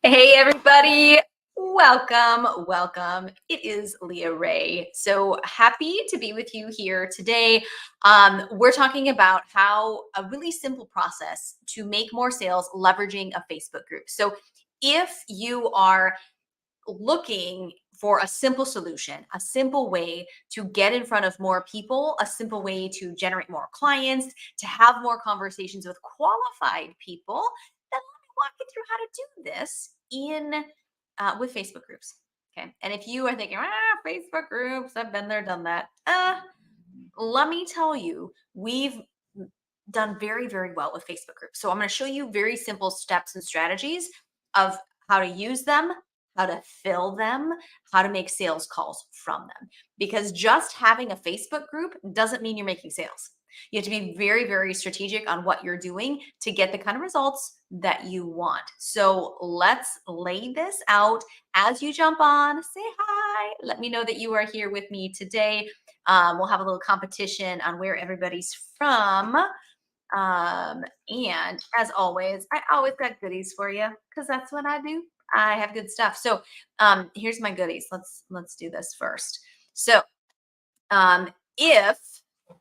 Hey, everybody. Welcome. It is Leah Ray. So happy to be with you here today. We're talking about how a really simple process to make more sales leveraging a Facebook group. So if you are looking for a simple solution, a simple way to get in front of more people, a simple way to generate more clients, to have more conversations with qualified people, then let me walk you through how to do this in with Facebook groups. Okay. And if you are thinking, Facebook groups, I've been there, done that. Let me tell you, we've done very, very well with Facebook groups. So I'm going to show you very simple steps and strategies of how to use them, how to fill them, how to make sales calls from them. Because just having a Facebook group doesn't mean you're making sales. You have to be very, very strategic on what you're doing to get the kind of results that you want. So let's lay this out. As you jump on, say hi. Let me know that you are here with me today. We'll have a little competition on where everybody's from. And as always, I always got goodies for you because that's what I do. I have good stuff. So here's my goodies. Let's do this first. So if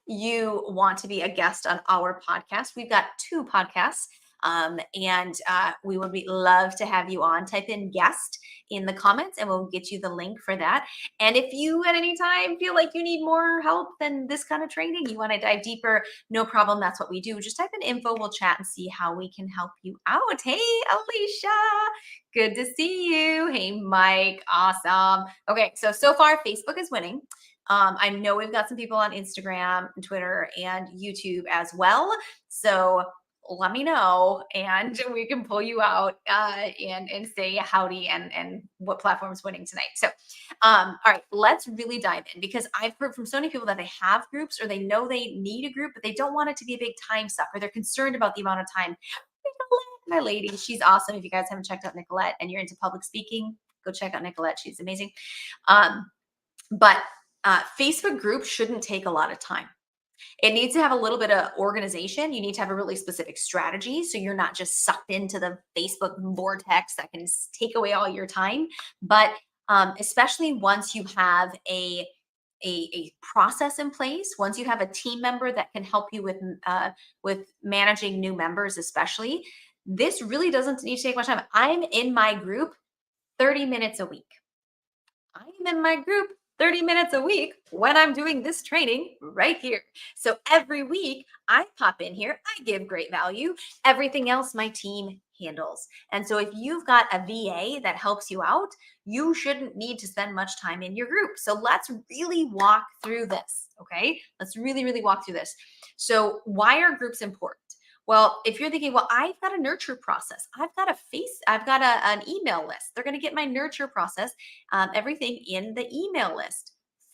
you want to be a guest on our podcast, we've got two podcasts. And we would love to have you on. Type in guest in the comments and we'll get you the link for that. And if you at any time feel like you need more help than this kind of training, you want to dive deeper, no problem. That's what we do. Just type in info. We'll chat and see how we can help you out. Hey, Alicia, good to see you. Hey, Mike, awesome. Okay, so far Facebook is winning. I know we've got some people on Instagram and Twitter and YouTube as well. So let me know and we can pull you out and say howdy and what platform's winning tonight. So all right, let's really dive in because I've heard from so many people that they have groups or they know they need a group, but they don't want it to be a big time suck or they're concerned about the amount of time. My lady, she's awesome. If you guys haven't checked out Nicolette and you're into public speaking, go check out Nicolette. She's amazing. But Facebook group shouldn't take a lot of time. It needs to have a little bit of organization. You need to have a really specific strategy so you're not just sucked into the Facebook vortex that can take away all your time. But especially once you have a process in place, once you have a team member that can help you with managing new members, especially, this really doesn't need to take much time. I'm in my group 30 minutes a week. I'm in my group 30 minutes a week when I'm doing this training right here. So every week I pop in here, I give great value. Everything else my team handles. And so if you've got a VA that helps you out, you shouldn't need to spend much time in your group. So let's really walk through this. Okay. Let's really walk through this. So why are groups important? Well, if you're thinking, well, I've got a nurture process, I've got an email list. They're going to get my nurture process, everything in the email list.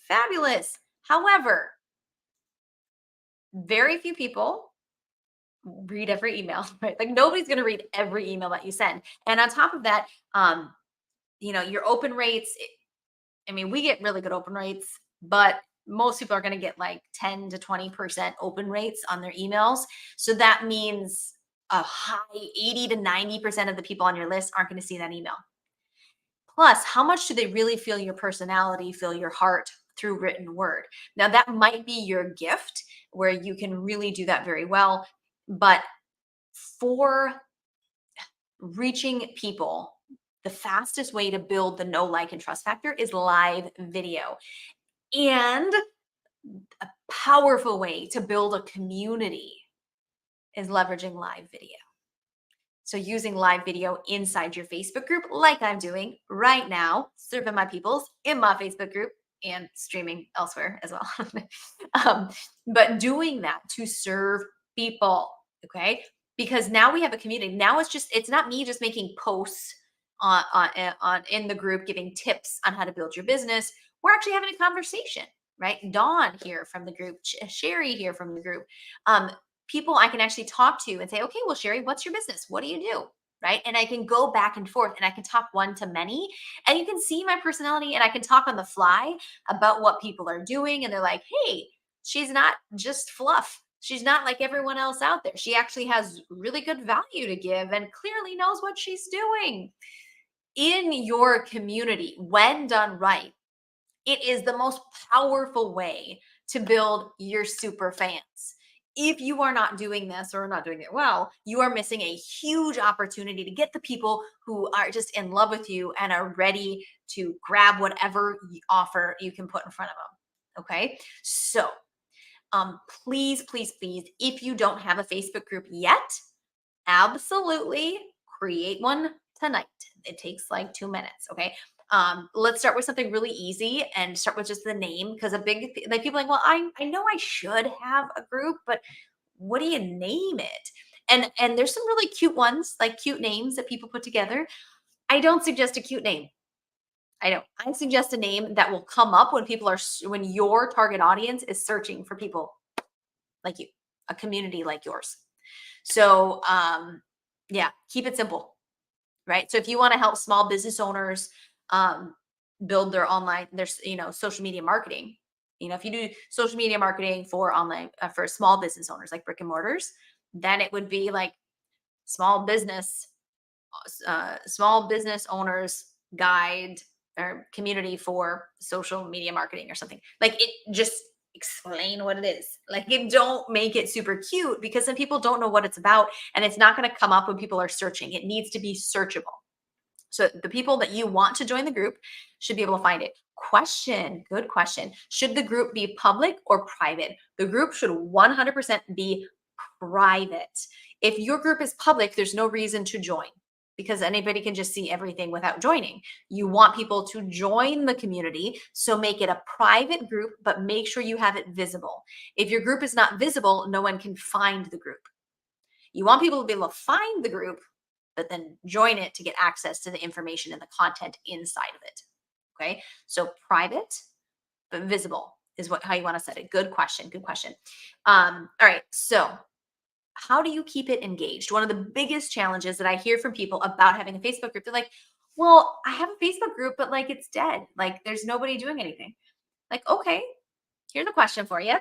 Fabulous. However, very few people read every email, right? Like nobody's going to read every email that you send. And on top of that, your open rates, we get really good open rates, but most people are going to get like 10 to 20% open rates on their emails. So that means a high 80 to 90% of the people on your list aren't going to see that email. Plus, how much do they really feel your personality, feel your heart through written word? Now, that might be your gift where you can really do that very well. But for reaching people, the fastest way to build the know, like, and trust factor is live video. And a powerful way to build a community is leveraging live video. So using live video inside your Facebook group, like I'm doing right now, serving my peoples in my Facebook group and streaming elsewhere as well. But doing that to serve people, okay? Because now we have a community. Now it's not me just making posts on in the group giving tips on how to build your business. We're actually having a conversation, right? Dawn here from the group, Sherry here from the group. People I can actually talk to and say, okay, well, Sherry, what's your business? What do you do? Right. And I can go back and forth and I can talk one to many and you can see my personality and I can talk on the fly about what people are doing. And they're like, hey, she's not just fluff. She's not like everyone else out there. She actually has really good value to give and clearly knows what she's doing. in your community, when done right, it is the most powerful way to build your super fans. If you are not doing this or not doing it well, you are missing a huge opportunity to get the people who are just in love with you and are ready to grab whatever offer you can put in front of them. Okay. So, please, please, please, if you don't have a Facebook group yet, absolutely create one tonight. It takes like 2 minutes. Okay. Let's start with something really easy and start with just the name, because like people are like, well, I know I should have a group, but what do you name it? And there's some really cute ones, like cute names that people put together. I don't suggest a cute name. I don't. I suggest a name that will come up when when your target audience is searching for people like you, a community like yours. So, yeah, keep it simple, right? So if you want to help small business owners um, build their social media marketing, if you do social media marketing for online for small business owners like brick and mortars, then it would be like small business, small business owners guide or community for social media marketing or something. Like it just explain what it is. Like it don't make it super cute, because then people don't know what it's about and it's not going to come up when people are searching. It needs to be searchable. So the people that you want to join the group should be able to find it. Good question. Should the group be public or private? The group should 100% be private. If your group is public, there's no reason to join, because anybody can just see everything without joining. You want people to join the community, so make it a private group, but make sure you have it visible. If your group is not visible, no one can find the group. You want people to be able to find the group, but then join it to get access to the information and the content inside of it. Okay. So private, but visible is how you want to set it. Good question. Good question. All right. So how do you keep it engaged? One of the biggest challenges that I hear from people about having a Facebook group, they're like, well, I have a Facebook group, but like it's dead. Like there's nobody doing anything. Like, okay, here's a question for you.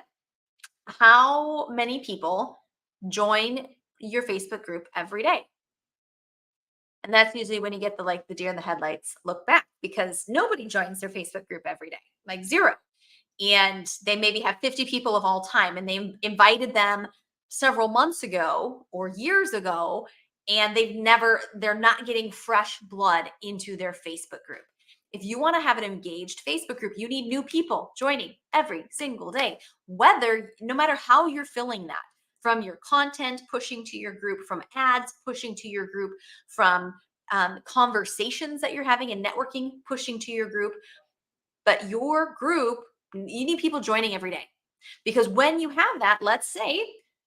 How many people join your Facebook group every day? And that's usually when you get the deer in the headlights look back, because nobody joins their Facebook group every day, like zero. And they maybe have 50 people of all time, and they invited them several months ago or years ago, and they're not getting fresh blood into their Facebook group. If you want to have an engaged Facebook group, you need new people joining every single day, no matter how you're filling that, from your content pushing to your group, from ads pushing to your group, from conversations that you're having and networking pushing to your group. But your group, you need people joining every day, because when you have that, let's say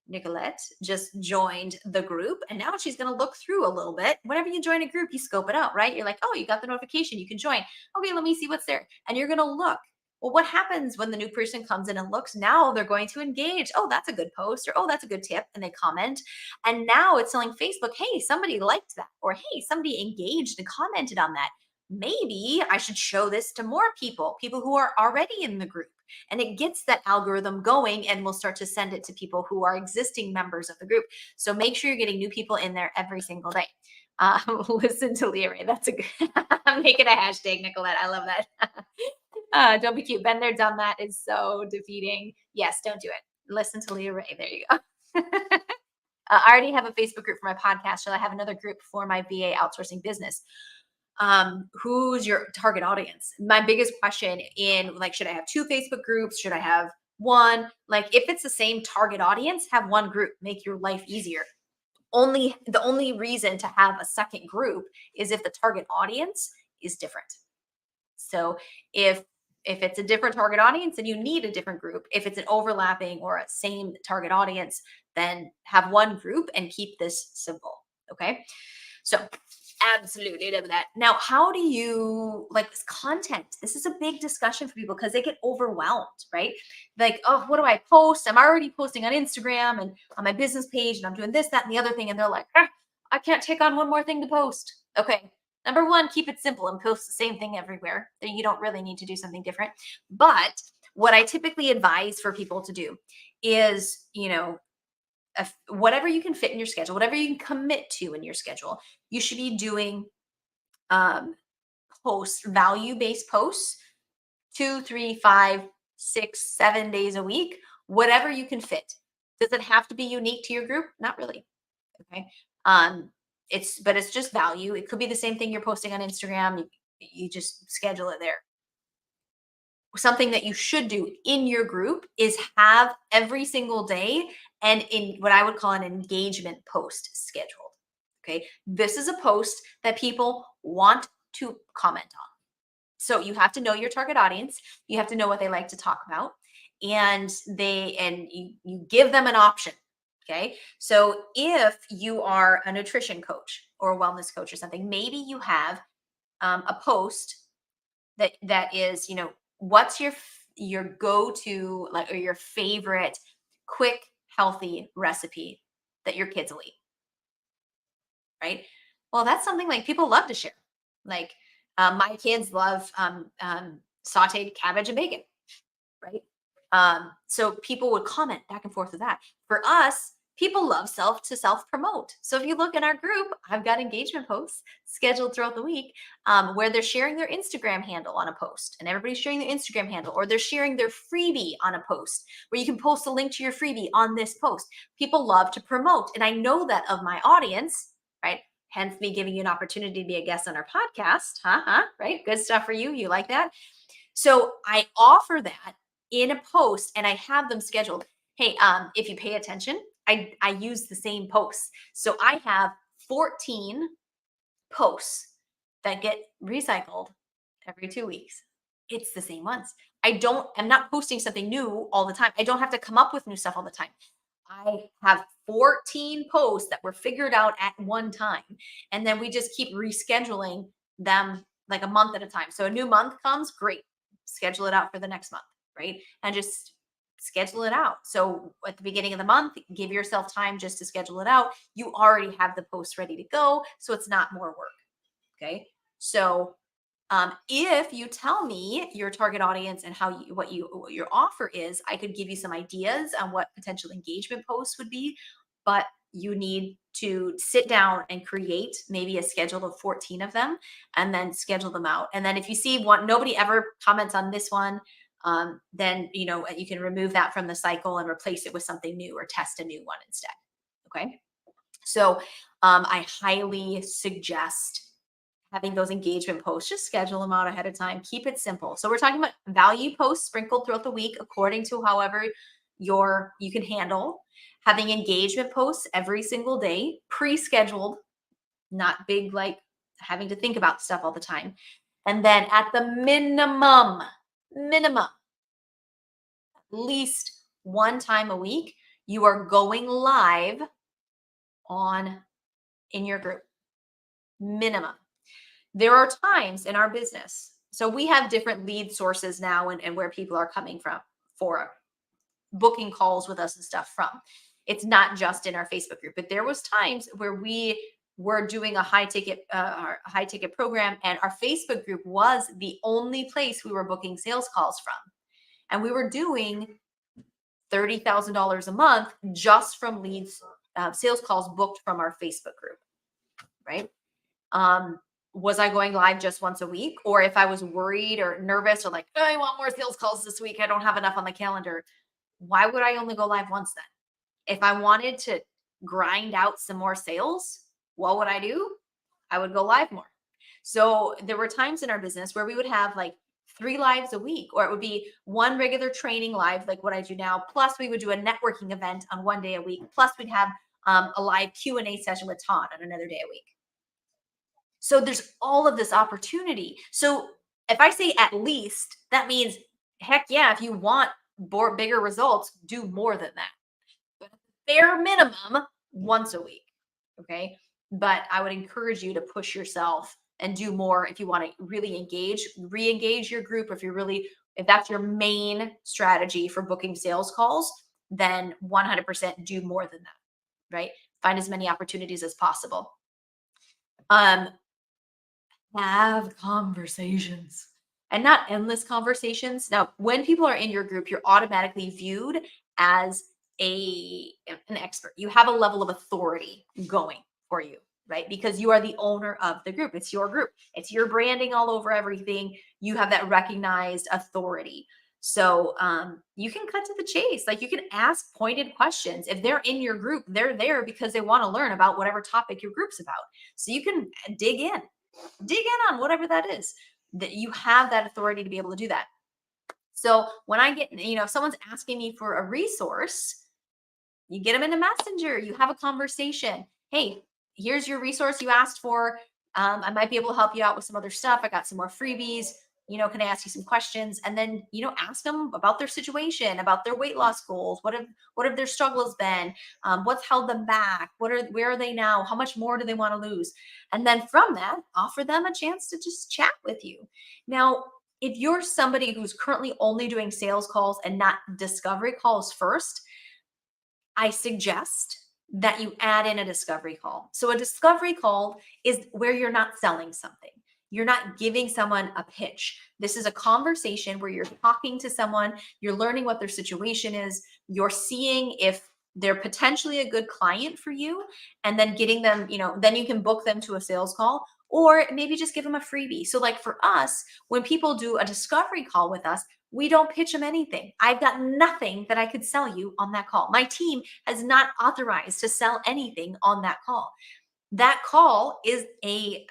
Nicolette just joined the group and now she's going to look through a little bit. Whenever you join a group, you scope it out, right? You're like, oh, you got the notification, you can join. Okay, let me see what's there. And you're going to look. Well, what happens when the new person comes in and looks? Now they're going to engage. Oh, that's a good post, or oh, that's a good tip. And they comment. And now it's telling Facebook, hey, somebody liked that, or hey, somebody engaged and commented on that. Maybe I should show this to more people who are already in the group. And it gets that algorithm going, and we'll start to send it to people who are existing members of the group. So make sure you're getting new people in there every single day. Listen to Leah Ray. That's a good, I'm making a hashtag, Nicolette. I love that. Don't be cute. Been there, done that is so defeating. Yes, don't do it. Listen to Leah Ray. There you go. I already have a Facebook group for my podcast. Shall I have another group for my VA outsourcing business? Who's your target audience? My biggest question in should I have two Facebook groups? Should I have one? Like, if it's the same target audience, have one group, make your life easier. The only reason to have a second group is if the target audience is different. So if it's a different target audience, then you need a different group. If it's an overlapping or a same target audience, then have one group and keep this simple. Okay. So absolutely love that. Now, how do you like this content? This is a big discussion for people because they get overwhelmed, right? Like, oh, what do I post? I'm already posting on Instagram and on my business page, and I'm doing this, that, and the other thing. And they're like, I can't take on one more thing to post. Okay. Number one, keep it simple and post the same thing everywhere. Then you don't really need to do something different. But what I typically advise for people to do is, whatever you can fit in your schedule, whatever you can commit to in your schedule, you should be doing um, posts, value-based posts, 2, 3, 5, 6, 7 days a week, whatever you can fit. Does it have to be unique to your group? Not really. Okay. Um, it's just value. It could be the same thing you're posting on Instagram. You just schedule it there. Something that you should do in your group is have every single day and in what I would call an engagement post scheduled. Okay. This is a post that people want to comment on. So you have to know your target audience. You have to know what they like to talk about. And you give them an option. Okay. So if you are a nutrition coach or a wellness coach or something, maybe you have a post that is, what's your go-to, like, or your favorite quick healthy recipe that your kids will eat, right? Well, that's something like people love to share. Like, my kids love sauteed cabbage and bacon, right? So people would comment back and forth with that. For us, people love self promote. So if you look in our group, I've got engagement posts scheduled throughout the week, where they're sharing their Instagram handle on a post, and everybody's sharing their Instagram handle, or they're sharing their freebie on a post where you can post a link to your freebie on this post. People love to promote. And I know that of my audience, right? Hence me giving you an opportunity to be a guest on our podcast. Right? Good stuff for you. You like that? So I offer that in a post and I have them scheduled. Hey, if you pay attention, I use the same posts. So I have 14 posts that get recycled every 2 weeks. It's the same ones. I'm not posting something new all the time. I don't have to come up with new stuff all the time. I have 14 posts that were figured out at one time. And then we just keep rescheduling them like a month at a time. So a new month comes, great. Schedule it out for the next month, right? And just schedule it out. So at the beginning of the month, give yourself time just to schedule it out. You already have the post ready to go. So it's not more work. Okay. So if you tell me your target audience and what your offer is, I could give you some ideas on what potential engagement posts would be, but you need to sit down and create maybe a schedule of 14 of them and then schedule them out. And then if you see one, nobody ever comments on this one, then you can remove that from the cycle and replace it with something new or test a new one instead. Okay. So I highly suggest having those engagement posts. Just schedule them out ahead of time. Keep it simple. So we're talking about value posts sprinkled throughout the week according to however you can handle. Having engagement posts every single day, pre-scheduled, not big like having to think about stuff all the time. And then at the minimum, at least one time a week, you are going live in your group. Minimum. There are times in our business. So we have different lead sources now and where people are coming from for booking calls with us and stuff from. It's not just in our Facebook group, but there was times where we were doing a high ticket program and our Facebook group was the only place we were booking sales calls from. And we were doing $30,000 a month just from leads, sales calls booked from our Facebook group, right? Was I going live just once a week? Or if I was worried or nervous or like, oh, I want more sales calls this week, I don't have enough on the calendar. Why would I only go live once then? If I wanted to grind out some more sales, what would I do? I would go live more. So there were times in our business where we would have like 3 lives a week, or it would be one regular training live, like what I do now. Plus we would do a networking event on one day a week. Plus we'd have a live Q&A session with Todd on another day a week. So there's all of this opportunity. So if I say at least, that means, heck yeah, if you want bigger results, do more than that. But bare minimum, once a week. Okay. But I would encourage you to push yourself and do more if you want to really re-engage your group. If that's your main strategy for booking sales calls, then 100% do more than that, right? Find as many opportunities as possible. Have conversations and not endless conversations. Now, when people are in your group, you're automatically viewed as an expert. You have a level of authority going for you, right? Because you are the owner of the group. It's your group. It's your branding all over everything. You have that recognized authority. So you can cut to the chase. Like you can ask pointed questions. If they're in your group, they're there because they want to learn about whatever topic your group's about. So you can dig in on whatever that is. That you have that authority to be able to do that. So when I get, if someone's asking me for a resource, you get them in a messenger, you have a conversation. Hey, here's your resource you asked for. I might be able to help you out with some other stuff. I got some more freebies. Can I ask you some questions? And then, ask them about their situation, about their weight loss goals. What have their struggles been? What's held them back? Where are they now? How much more do they want to lose? And then from that, offer them a chance to just chat with you. Now, if you're somebody who's currently only doing sales calls and not discovery calls first, I suggest that you add in a discovery call. So a discovery call is where you're not selling something. You're not giving someone a pitch. This is a conversation where you're talking to someone, you're learning what their situation is, you're seeing if they're potentially a good client for you, and then getting them, then you can book them to a sales call, or maybe just give them a freebie. So like for us, when people do a discovery call with us, we don't pitch them anything. I've got nothing that I could sell you on that call. My team has not authorized to sell anything on that call. That call is a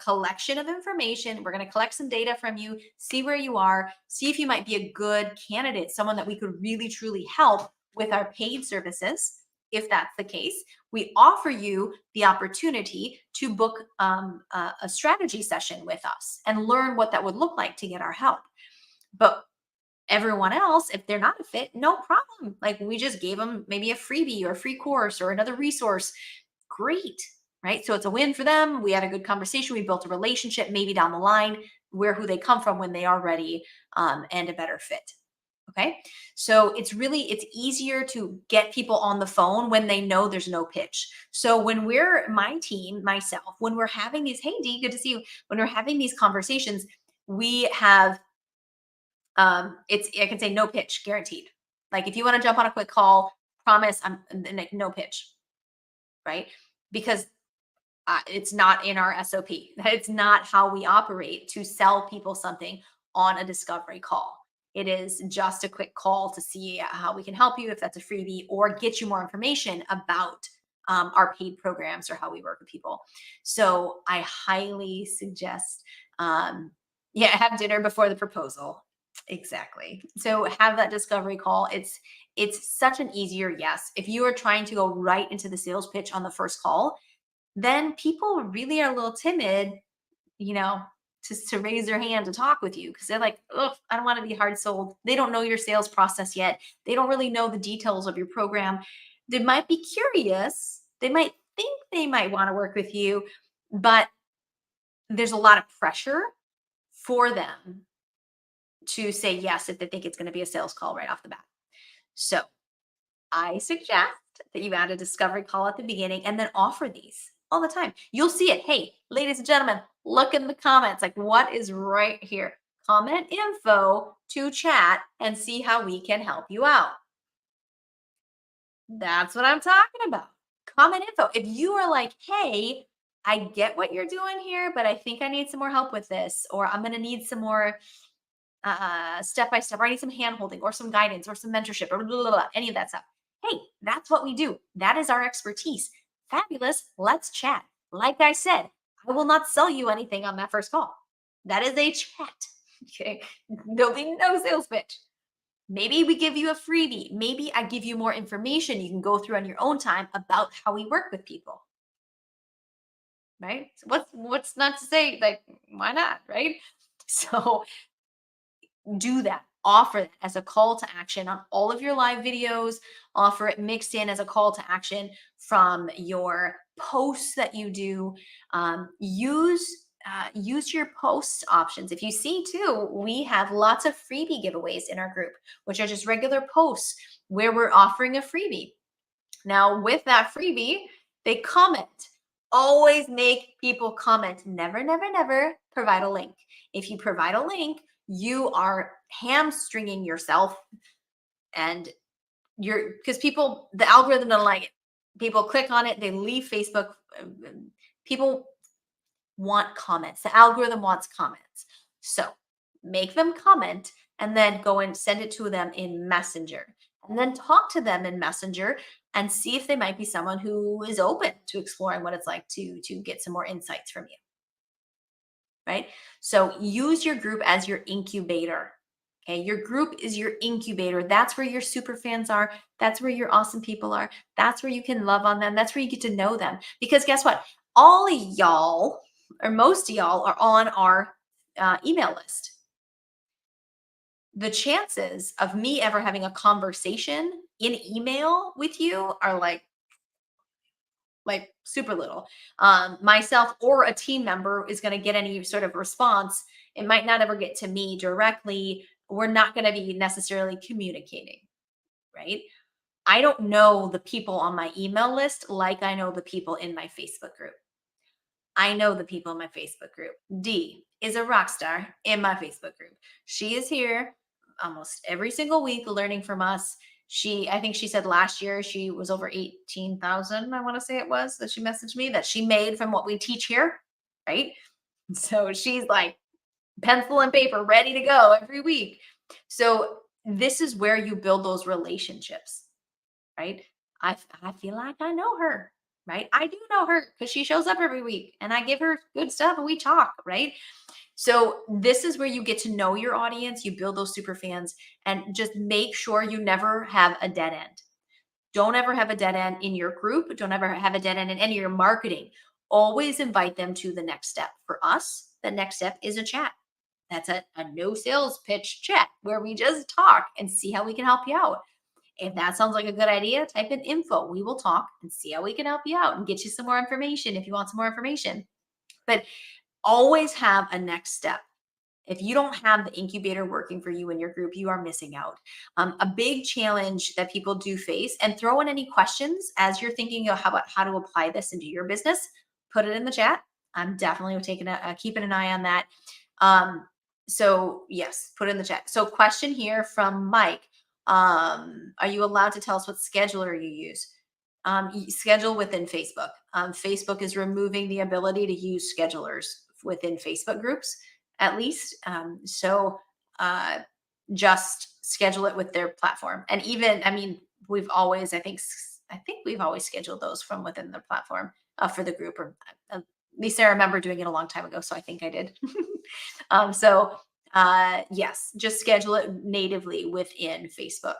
collection of information. We're going to collect some data from you, see where you are, see if you might be a good candidate, someone that we could really, truly help with our paid services. If that's the case, we offer you the opportunity to book a strategy session with us and learn what that would look like to get our help. But everyone else, if they're not a fit, no problem. Like we just gave them maybe a freebie or a free course or another resource. Great, right? So it's a win for them. We had a good conversation. We built a relationship, maybe down the line, who they come from when they are ready, and a better fit. Okay. So it's easier to get people on the phone when they know there's no pitch. So when my team, myself, when we're having these, hey Dee, good to see you. When we're having these conversations, we have, I can say no pitch guaranteed. Like if you want to jump on a quick call, promise I'm like no pitch, right? Because it's not in our SOP. It's not how we operate to sell people something on a discovery call. It is just a quick call to see how we can help you, if that's a freebie, or get you more information about our paid programs or how we work with people. So I highly suggest, have dinner before the proposal. Exactly. So have that discovery call. It's such an easier yes. If you are trying to go right into the sales pitch on the first call, then people really are a little timid, to raise their hand to talk with you because they're like, oh, I don't want to be hard sold. They don't know your sales process yet. They don't really know the details of your program. They might be curious. They might think they might want to work with you, but there's a lot of pressure for them to say yes if they think it's going to be a sales call right off the bat. So I suggest that you add a discovery call at the beginning and then offer these all the time. You'll see it. Hey, ladies and gentlemen, look in the comments. Like what is right here? Comment info to chat and see how we can help you out. That's what I'm talking about. Comment info. If you are like, hey, I get what you're doing here, but I think I need some more help with this, or I'm going to need some more step by step, or I need some hand holding or some guidance or some mentorship or blah, blah, blah, any of that stuff. Hey, that's what we do. That is our expertise. Fabulous. Let's chat. Like I said, I will not sell you anything on that first call. That is a chat. Okay. There'll be no sales pitch. Maybe we give you a freebie. Maybe I give you more information you can go through on your own time about how we work with people. Right? So what's not to say, like, why not? Right? So do that. Offer it as a call to action on all of your live videos. Offer it mixed in as a call to action from your posts that you do. Use your post options. If you see too, we have lots of freebie giveaways in our group, which are just regular posts where we're offering a freebie. Now, with that freebie, they comment. Always make people comment. Never, never, never provide a link. If you provide a link, you are hamstringing yourself, and because the algorithm doesn't like it. People click on it, they leave Facebook. People want comments. The algorithm wants comments. So make them comment and then go and send it to them in Messenger. And then talk to them in Messenger and see if they might be someone who is open to exploring what it's like to get some more insights from you, right? So use your group as your incubator. Okay, your group is your incubator. That's where your super fans are. That's where your awesome people are. That's where you can love on them. That's where you get to know them. Because guess what? All of y'all, or most of y'all, are on our email list. The chances of me ever having a conversation in email with you are like super little. Myself or a team member is going to get any sort of response. It might not ever get to me directly. We're not going to be necessarily communicating, right? I don't know the people on my email list like I know the people in my Facebook group. I know the people in my Facebook group. D is a rock star in my Facebook group. She is here almost every single week learning from us. I think she said last year she was over 18,000, I want to say it was, that she messaged me that she made from what we teach here, right? So she's like pencil and paper ready to go every week. So this is where you build those relationships, right? I feel like I know her, right? I do know her because she shows up every week and I give her good stuff and we talk, right? So this is where you get to know your audience, you build those super fans, and just make sure you never have a dead end. Don't ever have a dead end in your group. Don't ever have a dead end in any of your marketing. Always invite them to the next step. For us, the next step is a chat. That's a no sales pitch chat where we just talk and see how we can help you out. If that sounds like a good idea, type in info. We will talk and see how we can help you out and get you some more information if you want some more information. But always have a next step. If you don't have the incubator working for you in your group, you are missing out. A big challenge that people do face, and throw in any questions as you're thinking of how to apply this into your business, put it in the chat. I'm definitely keeping an eye on that. So yes, put it in the chat. So question here from Mike. Are you allowed to tell us what scheduler you use? Schedule within Facebook. Facebook is removing the ability to use schedulers within Facebook groups, at least. Uh, just schedule it with their platform. And even, I mean, I think we've always scheduled those from within the platform for the group, or at least I remember doing it a long time ago. So I think I did. Yes, just schedule it natively within Facebook.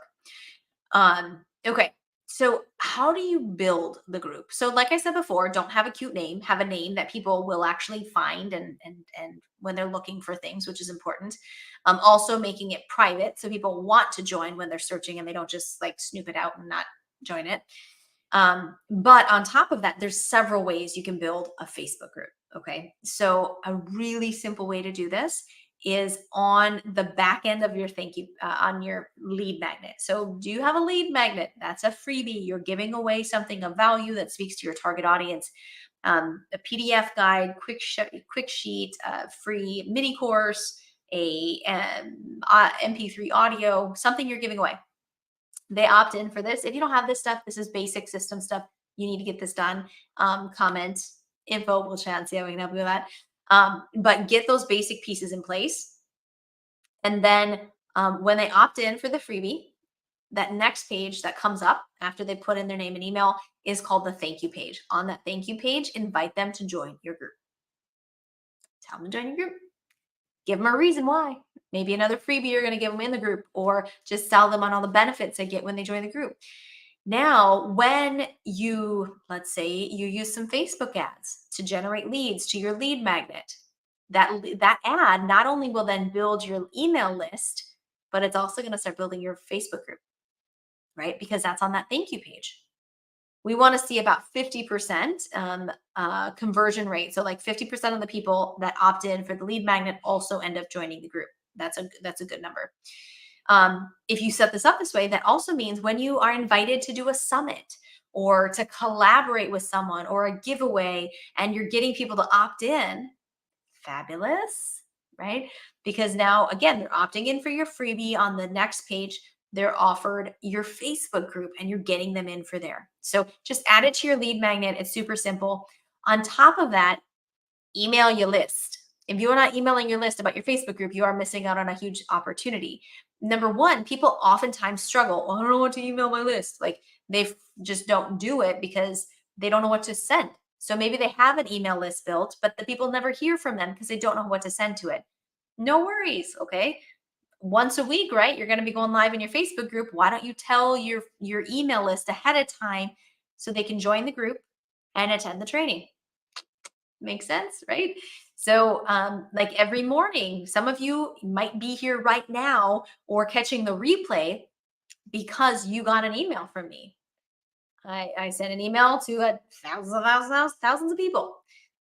Okay. So how do you build the group? So like I said before, don't have a cute name, have a name that people will actually find and when they're looking for things, which is important. Also making it private so people want to join when they're searching and they don't just like snoop it out and not join it. But on top of that, there's several ways you can build a Facebook group. Okay. So a really simple way to do this is on the back end of your on your lead magnet. So do you have a lead magnet? That's a freebie. You're giving away something of value that speaks to your target audience. A PDF guide, quick sheet, free mini course, a MP3 audio, something you're giving away. They opt in for this. If you don't have this stuff, this is basic system stuff. You need to get this done. Comment, info, we'll chat and see how we can help you with that. But get those basic pieces in place. And then when they opt in for the freebie, that next page that comes up after they put in their name and email is called the thank you page. On that thank you page, invite them to join your group. Tell them to join your group. Give them a reason why. Maybe another freebie you're going to give them in the group, or just sell them on all the benefits they get when they join the group. Now, when let's say you use some Facebook ads to generate leads to your lead magnet, that ad not only will then build your email list, but it's also going to start building your Facebook group, right? Because that's on that thank you page. We want to see about 50% conversion rate. So like 50% of the people that opt in for the lead magnet also end up joining the group. That's a good number. If you set this up this way, that also means when you are invited to do a summit or to collaborate with someone or a giveaway and you're getting people to opt in, fabulous, right? Because now, again, they're opting in for your freebie. On the next page, they're offered your Facebook group and you're getting them in for there. So just add it to your lead magnet. It's super simple. On top of that, email your list. If you are not emailing your list about your Facebook group, you are missing out on a huge opportunity. Number one, people oftentimes struggle. "Oh, I don't know what to email my list." Like just don't do it because they don't know what to send. So maybe they have an email list built, but the people never hear from them because they don't know what to send to it. No worries. Okay. Once a week, right? You're going to be going live in your Facebook group. Why don't you tell your email list ahead of time so they can join the group and attend the training? Makes sense, right? So, like every morning, some of you might be here right now or catching the replay because you got an email from me. I sent an email to thousands of people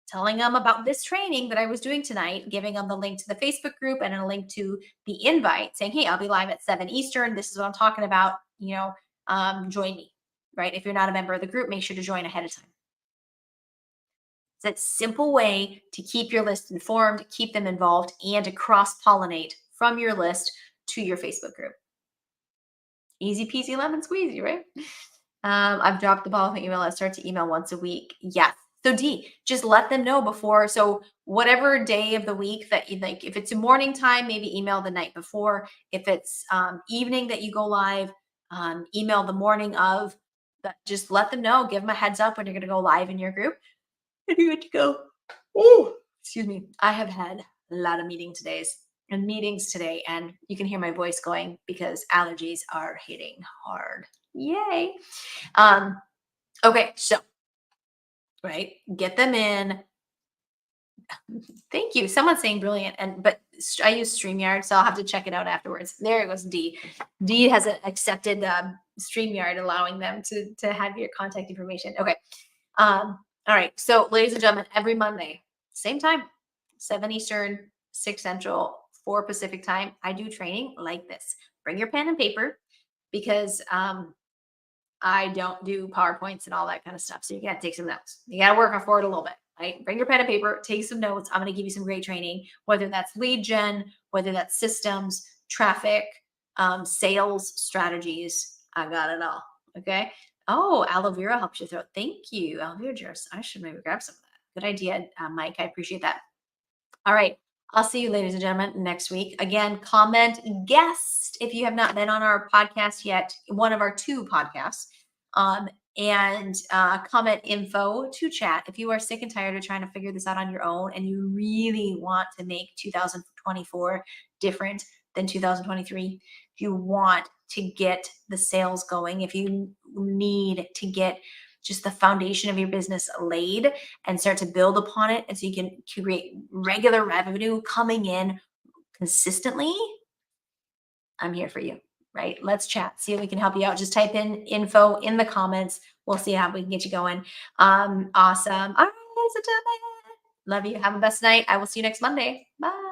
telling them about this training that I was doing tonight, giving them the link to the Facebook group and a link to the invite saying, "Hey, I'll be live at 7 Eastern. This is what I'm talking about. Join me." Right? If you're not a member of the group, make sure to join ahead of time. It's that simple way to keep your list informed, keep them involved, and to cross pollinate from your list to your Facebook group. Easy peasy lemon squeezy, right? I've dropped the ball with my email. I start to email once a week. Yes. So D, just let them know before. So whatever day of the week that you like, if it's a morning time, maybe email the night before. If it's evening that you go live, email the morning of. But just let them know. Give them a heads up when you're going to go live in your group. And you're good to go. Oh, excuse me. I have had a lot of meetings today, and you can hear my voice going because allergies are hitting hard. Yay. Um, okay, so right, get them in. Thank you. Someone's saying brilliant, but I use StreamYard, so I'll have to check it out afterwards. There it goes. D. D has accepted StreamYard, allowing them to have your contact information. Okay. All right. So, ladies and gentlemen, every Monday, same time, 7 Eastern, 6 Central, 4 Pacific time, I do training like this. Bring your pen and paper because I don't do PowerPoints and all that kind of stuff. So you got to take some notes. You got to work on for it a little bit, right? Bring your pen and paper, take some notes. I'm going to give you some great training, whether that's lead gen, whether that's systems, traffic, sales strategies. I got it all. Okay. Oh, aloe vera helps your throat. Thank you. Aloe vera juice. I should maybe grab some of that. Good idea, Mike. I appreciate that. All right. I'll see you, ladies and gentlemen, next week. Again, comment guest if you have not been on our podcast yet, one of our 2 podcasts, and comment info to chat. If you are sick and tired of trying to figure this out on your own and you really want to make 2024 different than 2023, if you want to get the sales going, if you need to get just the foundation of your business laid and start to build upon it, and so you can create regular revenue coming in consistently, I'm here for you, right? Let's chat, see if we can help you out. Just type in info in the comments. We'll see how we can get you going. Awesome. All right, ladies and gentlemen, love you. Have a best night. I will see you next Monday. Bye.